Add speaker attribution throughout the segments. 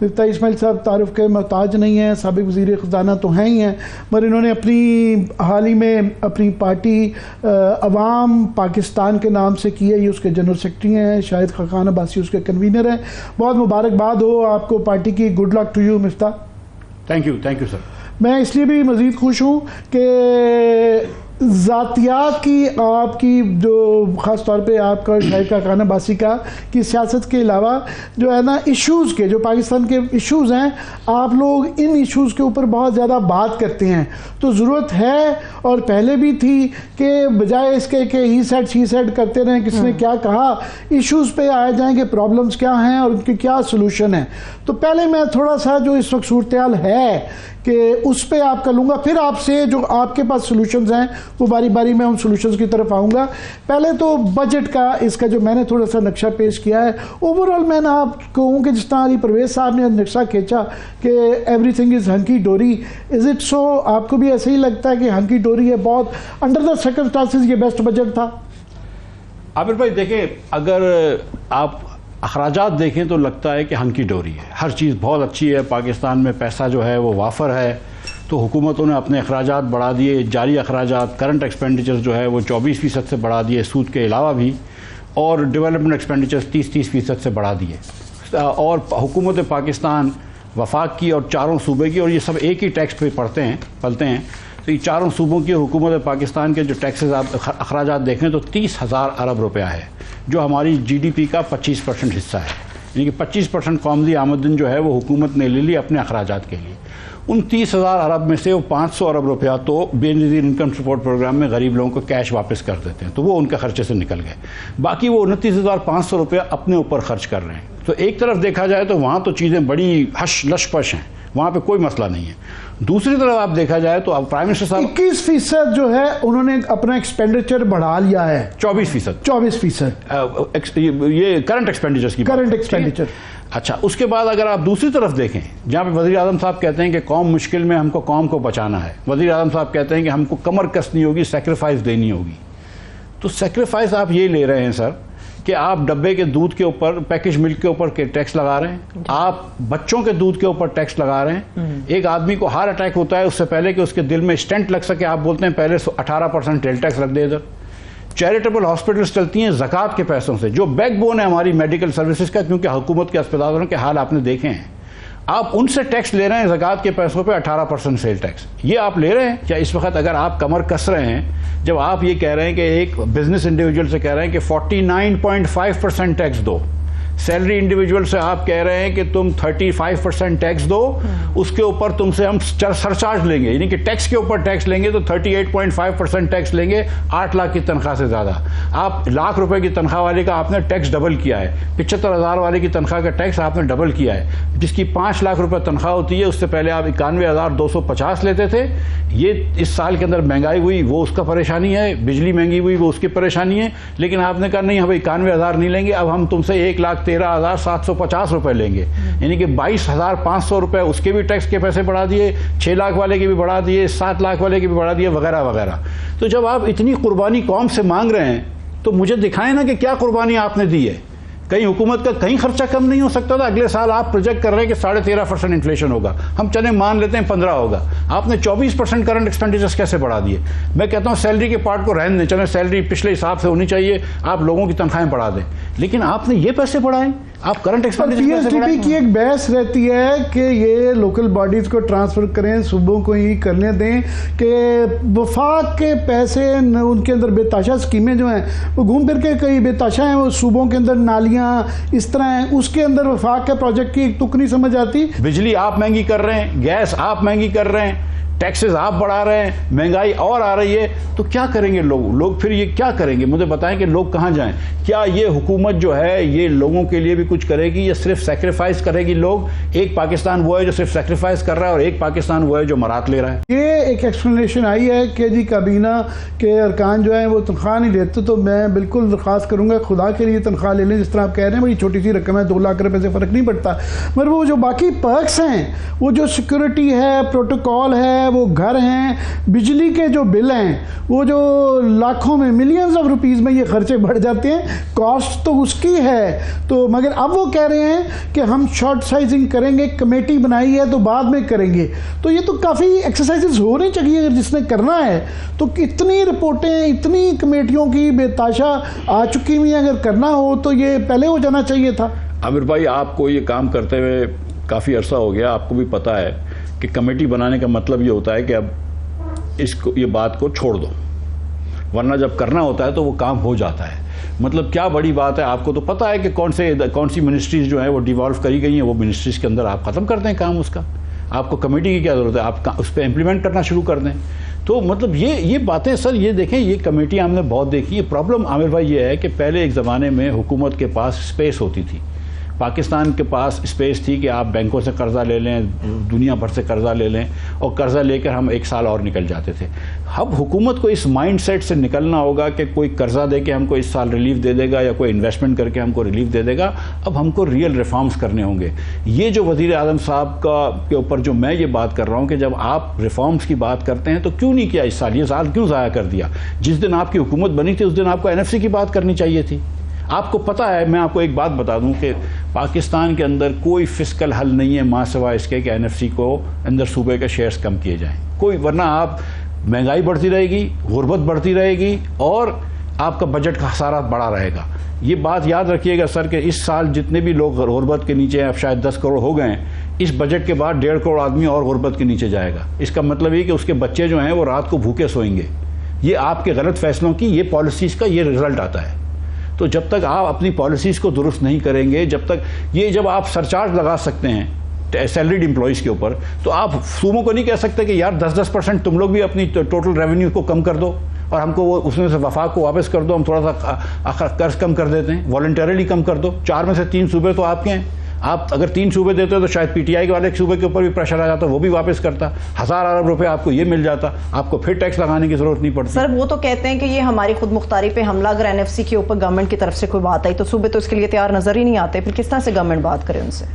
Speaker 1: मिफ्ता इस्माइल साहब तारुफ के मोहताज नहीं हैं, साबिक वज़ीर ख़जाना तो हैं ही हैं, मगर इन्होंने अपनी हाल ही में अपनी पार्टी अवाम पाकिस्तान के नाम से की है। ये उसके जनरल सेक्रेटरी हैं, शाहिद खाकान अब्बासी उसके कन्वीनर हैं। बहुत मुबारकबाद हो आपको पार्टी की। Good luck to you Mifta.
Speaker 2: Thank you sir.
Speaker 1: मैं इसलिए भी मज़ीद खुश हूँ कि ज़ातियात की आपकी जो ख़ास तौर पे आपका शाहिद खाकान अब्बासी का कि सियासत के अलावा जो है ना इश्यूज़ के जो पाकिस्तान के इश्यूज़ हैं, आप लोग इन इश्यूज़ के ऊपर बहुत ज़्यादा बात करते हैं। तो ज़रूरत है और पहले भी थी कि बजाय इसके कि ही सेड शी सेड करते रहें, किसने क्या कहा, इश्यूज़ पे आए जाएँ कि प्रॉब्लम्स क्या हैं और उनके क्या सोल्यूशन है। तो पहले मैं थोड़ा सा जो इस वक्त सूरत-ए-हाल है कि उस पर आपका लूँगा, फिर आपसे जो आपके पास सोल्यूशंस हैं वो बारी बारी मैं उन सोल्यूशंस की तरफ आऊँगा। पहले तो बजट का इसका जो मैंने थोड़ा सा नक्शा पेश किया है, ओवरऑल मैं ना आप कहूँ कि जिस तरह अली परवेज़ साहब ने नक्शा खींचा कि एवरीथिंग इज़ हंकी डोरी, इज़ इट सो? आपको भी ऐसे ही लगता है कि हंकी डोरी है? बहुत अंडर द सर्कमस्टांसेस ये बेस्ट बजट था?
Speaker 2: आबिर भाई देखें, अगर आप अखराजात देखें तो लगता है कि हंकी डोरी है, हर चीज़ बहुत अच्छी है, पाकिस्तान में पैसा जो है वो वाफर है। तो हुकूमतों ने अपने अखराजात बढ़ा दिए, जारी अखराजात करंट एक्सपेंडिचर्स जो है वो 24% से बढ़ा दिए सूद के अलावा भी, और डेवलपमेंट एक्सपेंडिचर्स 30% से बढ़ा दिए। और हुकूमत पाकिस्तान वफाक की और चारों सूबे की, और ये सब एक ही टैक्स पे पलते हैं, तो ये चारों सूबों की हुकूमत पाकिस्तान के जो टैक्सेस आप अखराजात देखें तो 30,000 अरब रुपया है, जो हमारी GDP का 25% हिस्सा है। यानी कि 25% कौमी आमदन जो है वो हुकूमत ने ले ली अपने अखराजात के लिए। उन 30,000 अरब में से वो 500 अरब रुपया तो बेनज़ीर इनकम सपोर्ट प्रोग्राम में गरीब लोगों को कैश वापस कर देते हैं, तो वो उनके खर्चे से निकल गए। बाकी वो 29,500 रुपया अपने ऊपर खर्च कर रहे हैं। तो एक तरफ देखा जाए तो वहाँ तो चीज़ें बड़ी हश लशपश हैं, वहाँ पे कोई मसला नहीं है। दूसरी तरफ आप देखा जाए तो अब प्राइम मिनिस्टर साहब
Speaker 1: 21% जो है उन्होंने अपना एक्सपेंडिचर बढ़ा लिया है।
Speaker 2: 24% ये करंट एक्सपेंडिचर्स की
Speaker 1: करंट एक्सपेंडिचर।
Speaker 2: अच्छा, उसके बाद अगर आप दूसरी तरफ देखें, जहाँ पे वज़ीर आज़म साहब कहते हैं कि कौम मुश्किल में, हमको कौम को बचाना है, वज़ीर आज़म साहब कहते हैं कि हमको कमर कसनी होगी, सेक्रीफाइस देनी होगी। तो सेक्रीफाइस आप ये ले रहे हैं सर कि आप डब्बे के दूध के ऊपर, पैकेज मिल्क के ऊपर टैक्स लगा रहे हैं, आप बच्चों के दूध के ऊपर टैक्स लगा रहे हैं। एक आदमी को हार्ट अटैक होता है, उससे पहले कि उसके दिल में स्टेंट लग सके, आप बोलते हैं पहले 18% टेल टैक्स रख दे इधर। चैरिटेबल हॉस्पिटल्स चलती हैं ज़कात के पैसों से, जो बैकबोन है हमारी मेडिकल सर्विसेज का, क्योंकि हुकूमत के अस्पतालों के हाल आपने देखे हैं। आप उनसे टैक्स ले रहे हैं ज़कात के पैसों पे 18% सेल टैक्स, ये आप ले रहे हैं क्या इस वक्त? अगर आप कमर कस रहे हैं, जब आप ये कह रहे हैं कि एक बिजनेस इंडिविजुअल से कह रहे हैं कि 49.5% टैक्स दो, सैलरी इंडिविजुअल से आप कह रहे हैं कि तुम 35% टैक्स दो, उसके ऊपर तुमसे हम सरचार्ज लेंगे, यानी कि टैक्स के ऊपर टैक्स लेंगे तो 38.5% टैक्स लेंगे 8 लाख की तनख्वाह से ज़्यादा। आप लाख रुपए की तनख्वाह वाले का आपने टैक्स डबल किया है, 75,000 वाले की तनख्वाह का टैक्स आपने डबल किया है। जिसकी 5 लाख रुपए तनख्वाह होती है उससे पहले आप 91,250 लेते थे। ये इस साल के अंदर महंगाई हुई, वो उसका परेशानी है, बिजली महंगी हुई, वो उसकी परेशानी है, लेकिन आपने कहा नहीं, हम 91,000 नहीं लेंगे, अब हम तुमसे 1,13,750 रुपए लेंगे, यानी कि 22,500 रुपए उसके भी टैक्स के पैसे बढ़ा दिए, 6 लाख वाले के भी बढ़ा दिए, 7 लाख वाले के भी बढ़ा दिए, वगैरह वगैरह। तो जब आप इतनी कुर्बानी कौम से मांग रहे हैं तो मुझे दिखाएं ना कि क्या कुर्बानी आपने दी है। कहीं हुकूमत का कहीं खर्चा कम नहीं हो सकता था? अगले साल आप प्रोजेक्ट कर रहे हैं कि 13.5% इन्फ्लेशन होगा, हम चले मान लेते हैं 15 होगा, आपने 24% करंट एक्सपेंडिचर्स कैसे बढ़ा दिए? मैं कहता हूँ सैलरी के पार्ट को रहने दें, चले सैलरी पिछले हिसाब से होनी चाहिए, आप लोगों की तनख्वाहें बढ़ा दें, लेकिन आपने ये पैसे बढ़ाए, आप करंट एक्सपेंडिचर
Speaker 1: की एक बहस रहती है कि ये लोकल बॉडीज को ट्रांसफर करें, सूबों को ही करने दें, कि वफाक के पैसे उनके अंदर बेताशा स्कीमें जो हैं वो घूम फिर के कई बेताशा हैं, वो सूबों के अंदर नालियाँ इस तरह है, उसके अंदर वफाक के प्रोजेक्ट की एक तुक नहीं समझ आती।
Speaker 2: बिजली आप महंगी कर रहे हैं, गैस आप महंगी कर रहे हैं, टैक्सेस आप बढ़ा रहे हैं, महंगाई और आ रही है, तो क्या करेंगे लोग फिर ये क्या करेंगे? मुझे बताएं कि लोग कहाँ जाएं? क्या ये हुकूमत जो है ये लोगों के लिए भी कुछ करेगी या सिर्फ सेक्रीफाइस करेगी? लोग एक पाकिस्तान वो है जो सिर्फ सेक्रीफाइस कर रहा है और एक पाकिस्तान वो है जो मरात ले रहा है।
Speaker 1: ये एक एक्सप्लेनेशन आई है कि जी काबीना के अरकान जो हैं वो तनख्वाह नहीं लेते, तो मैं बिल्कुल दरख्वास्त करूँगा खुदा के लिए तनख्वाह ले लें, जिस तरह आप कह रहे हैं बड़ी छोटी सी रकम है, 2 लाख रुपये से फ़र्क नहीं पड़ता, मगर वो जो बाकी पर्क्स हैं, वो जो सिक्योरिटी है, प्रोटोकॉल है, है, वो घर हैं, बिजली के जो बिल हैं वो जो लाखों में, मिलियंस ऑफ रुपीस में ये खर्चे बढ़ जाते हैं, कॉस्ट तो उसकी है। तो मगर अब वो कह रहे हैं कि हम शॉर्ट साइजिंग करेंगे, कमेटी बनाई है तो बाद में करेंगे। तो ये तो काफ़ी एक्सरसाइजेस होनी चाहिए अगर जिसने करना है। तो इतनी रिपोर्टें, इतनी कमेटियों की बेताशा आ चुकी हुई हैं, अगर करना हो तो ये पहले हो जाना चाहिए था।
Speaker 2: आमिर भाई, आपको ये काम करते हुए काफ़ी अरसा हो गया, आपको भी पता है कि कमेटी बनाने का मतलब ये होता है कि अब इसको, ये बात को छोड़ दो, वरना जब करना होता है तो वो काम हो जाता है। मतलब क्या बड़ी बात है, आपको तो पता है कि कौन सी मिनिस्ट्रीज जो है वो डिवॉल्व करी गई हैं, वो मिनिस्ट्रीज के अंदर आप ख़त्म कर दें काम उसका। आपको कमेटी की क्या ज़रूरत है, आप उस पर इम्प्लीमेंट करना शुरू कर दें। तो मतलब ये बातें सर, ये देखें, ये कमेटी हमने बहुत देखी है। प्रॉब्लम आमिर भाई ये है कि पहले एक ज़माने में हुकूमत के पास स्पेस होती थी, पाकिस्तान के पास स्पेस थी कि आप बैंकों से कर्जा ले लें, दुनिया भर से कर्जा ले लें, और कर्जा लेकर हम एक साल और निकल जाते थे। अब हुकूमत को इस माइंडसेट से निकलना होगा कि कोई कर्जा दे के हमको इस साल रिलीफ दे देगा या कोई इन्वेस्टमेंट करके हमको रिलीफ दे देगा। अब हमको रियल रिफॉर्म्स करने होंगे। ये जो वज़ीर आज़म साहब के ऊपर जो मैं ये बात कर रहा हूँ कि जब आप रिफॉर्म्स की बात करते हैं तो क्यों नहीं किया इस साल, ये साल क्यों ज़ाया कर दिया? जिस दिन आपकी हुकूमत बनी थी उस दिन आपको NFC की बात करनी चाहिए थी। आपको पता है, मैं आपको एक बात बता दूं कि पाकिस्तान के अंदर कोई फिस्कल हल नहीं है मां सिवा इसके कि NFC को अंदर सूबे के शेयर्स कम किए जाएं, कोई, वरना आप महंगाई बढ़ती रहेगी, गुर्बत बढ़ती रहेगी और आपका बजट का खसारा बढ़ा रहेगा। ये बात याद रखिएगा सर कि इस साल जितने भी लोग गुर्बत के नीचे हैं, अब शायद 10 करोड़ हो गए हैं, इस बजट के बाद 1.5 करोड़ आदमी और गुर्बत के नीचे जाएगा। इसका मतलब ये कि उसके बच्चे जो हैं वो रात को भूखे सोएंगे। ये आपके गलत फैसलों की, ये पॉलिसीज़ का ये रिजल्ट आता है। तो जब तक आप अपनी पॉलिसीज़ को दुरुस्त नहीं करेंगे, जब आप सरचार्ज लगा सकते हैं सैलरीड एम्प्लॉइज़ के ऊपर, तो आप सूबों को नहीं कह सकते कि यार 10% तुम लोग भी अपनी टोटल रेवेन्यू को कम कर दो और हमको वो उसमें से वफाक को वापस कर दो, हम थोड़ा सा कर्ज कम कर देते हैं, वॉलंटरली कम कर दो। 4 में से 3 सूबे तो आपके हैं। आप अगर 3 सूबे देते हो तो शायद PTI वाले सूबे के ऊपर भी प्रेशर आ जाता, वो भी वापस करता, 1000 अरब रुपए आपको ये मिल जाता, आपको फिर टैक्स लगाने की जरूरत नहीं पड़ती।
Speaker 3: सर वो तो कहते हैं कि ये हमारी खुद मुख्तारी पे हमला, अगर NFC के ऊपर गवर्नमेंट की तरफ से कोई बात आई तो सूबे तो इसके लिए तैयार नजर ही नहीं आते, फिर किस तरह से गवर्नमेंट बात करे उनसे?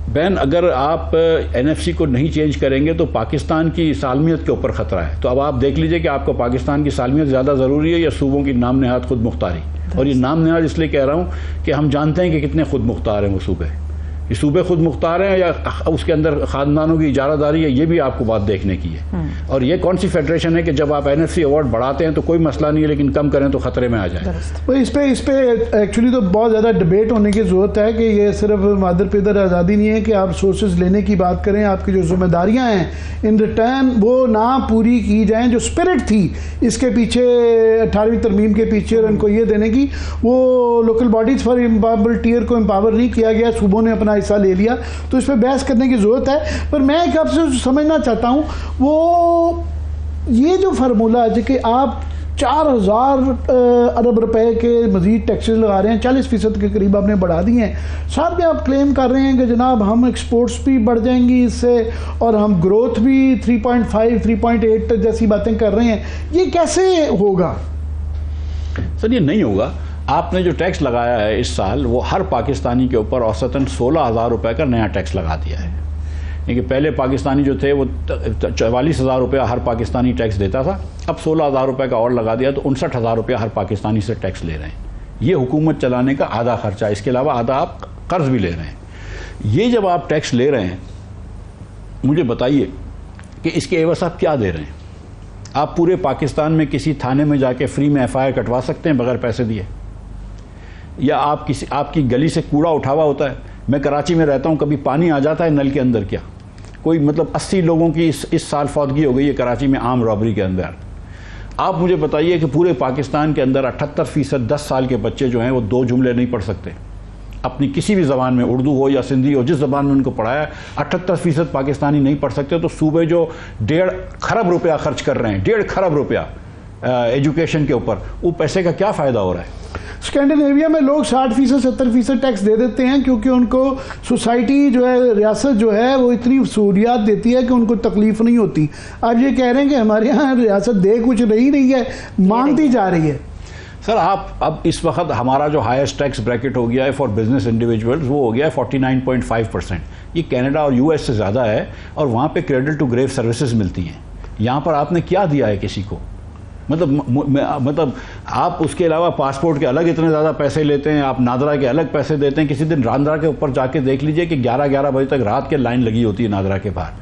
Speaker 2: बहन, अगर आप NFC को नहीं चेंज करेंगे तो पाकिस्तान की सालमियत के ऊपर ख़तरा है। तो अब आप देख लीजिए कि आपको पाकिस्तान की सालमियत ज़्यादा ज़रूरी है या सूबों की नाम नहाद खुद मुख्तारी। और ये नाम नहाद इसलिए कह रहा हूँ कि हम जानते हैं कि कितने खुद मुख्तार हैं वो सूबे। ये सूबे खुद मुख्तार हैं या उसके अंदर ख़ानदानों की इजारादारी है, ये भी आपको बात देखने की है। और ये कौन सी फेडरेशन है कि जब आप NFC अवार्ड बढ़ाते हैं तो कोई मसला नहीं है, लेकिन कम करें तो ख़तरे में आ जाए।
Speaker 1: तो इस पे एक्चुअली तो बहुत ज़्यादा डिबेट होने की ज़रूरत है कि ये सिर्फ मादर पिदर आज़ादी नहीं है कि आप सोर्सेज लेने की बात करें, आपकी जो जिम्मेदारियाँ हैं इन रिटर्न वो ना पूरी की जाएँ। जो स्पिरिट थी इसके पीछे, 18वीं तरमीम के पीछे, और उनको ये देने की, वो लोकल बॉडीज़ फॉर एम्पावरबल टियर को एम्पावर नहीं किया गया, सूबों ने अपना हिस्सा ले लिया। तो इस पर बहस करने की ज़रूरत है। पर मैं एक आपसे समझना चाहता हूँ, वो ये जो फार्मूला है कि आप 4000 अरब रुपए के मजीद टैक्सेस लगा रहे हैं, 40% के करीब आपने बढ़ा दिए हैं, साथ में आप क्लेम कर रहे हैं कि जनाब हम एक्सपोर्ट्स भी बढ़ जाएंगी इससे और हम ग्रोथ भी 3.5 3.8 तक जैसी बातें कर रहे हैं। ये कैसे होगा
Speaker 2: सर? ये नहीं होगा। आपने जो टैक्स लगाया है इस साल, वो हर पाकिस्तानी के ऊपर औसतन 16,000 रुपये का नया टैक्स लगा दिया है। क्योंकि पहले पाकिस्तानी जो थे वो 44,000 रुपया हर पाकिस्तानी टैक्स देता था, अब 16,000 रुपये का और लगा दिया, तो 59,000 रुपया हर पाकिस्तानी से टैक्स ले रहे हैं। ये हुकूमत चलाने का आधा खर्चा, इसके अलावा आधा आप कर्ज भी ले रहे हैं। ये जब आप टैक्स ले रहे हैं, मुझे बताइए कि इसके एवज आप क्या दे रहे हैं? आप पूरे पाकिस्तान में किसी थाने में जाके फ्री में FIR कटवा सकते हैं बगैर पैसे दिए? या आप आपकी गली से कूड़ा उठावा होता है? मैं कराची में रहता हूँ, कभी पानी आ जाता है नल के अंदर क्या? कोई मतलब 80 लोगों की इस साल फौतगी हो गई है कराची में आम रॉबरी के अंदर। आप मुझे बताइए कि पूरे पाकिस्तान के अंदर 78% 10 साल के बच्चे जो हैं वो 2 जुमले नहीं पढ़ सकते अपनी किसी भी ज़बान में, उर्दू हो या सिंधी हो, जिस ज़बान में उनको पढ़ाया 78% पाकिस्तानी नहीं पढ़ सकते। तो सूबे जो 1.5 खरब रुपया खर्च कर रहे हैं, 1.5 खरब रुपया एजुकेशन के ऊपर, वो पैसे का क्या फ़ायदा हो रहा है?
Speaker 1: स्कैंडिनेविया में लोग 60% 70% टैक्स दे देते हैं क्योंकि उनको सोसाइटी जो है, रियासत जो है वो इतनी सहूलियात देती है कि उनको तकलीफ नहीं होती। आप ये कह रहे हैं कि हमारे यहाँ रियासत दे कुछ रही है, मांगती जा रही है।
Speaker 2: सर आप अब इस वक्त हमारा जो हाईएस्ट टैक्स ब्रैकेट हो गया है फॉर बिजनेस इंडिविजुअल्स वो हो गया है 49.5%। ये कनाडा और यूएस से ज़्यादा है और वहाँ पे क्रेडिट टू ग्रेव सर्विसेज मिलती हैं। यहाँ पर आपने क्या दिया है किसी को? मतलब आप उसके अलावा पासपोर्ट के अलग इतने ज़्यादा पैसे लेते हैं, आप नादरा के अलग पैसे देते हैं। किसी दिन नादरा के ऊपर जाके देख लीजिए कि 11-11 बजे तक रात के लाइन लगी होती है नादरा के बाहर।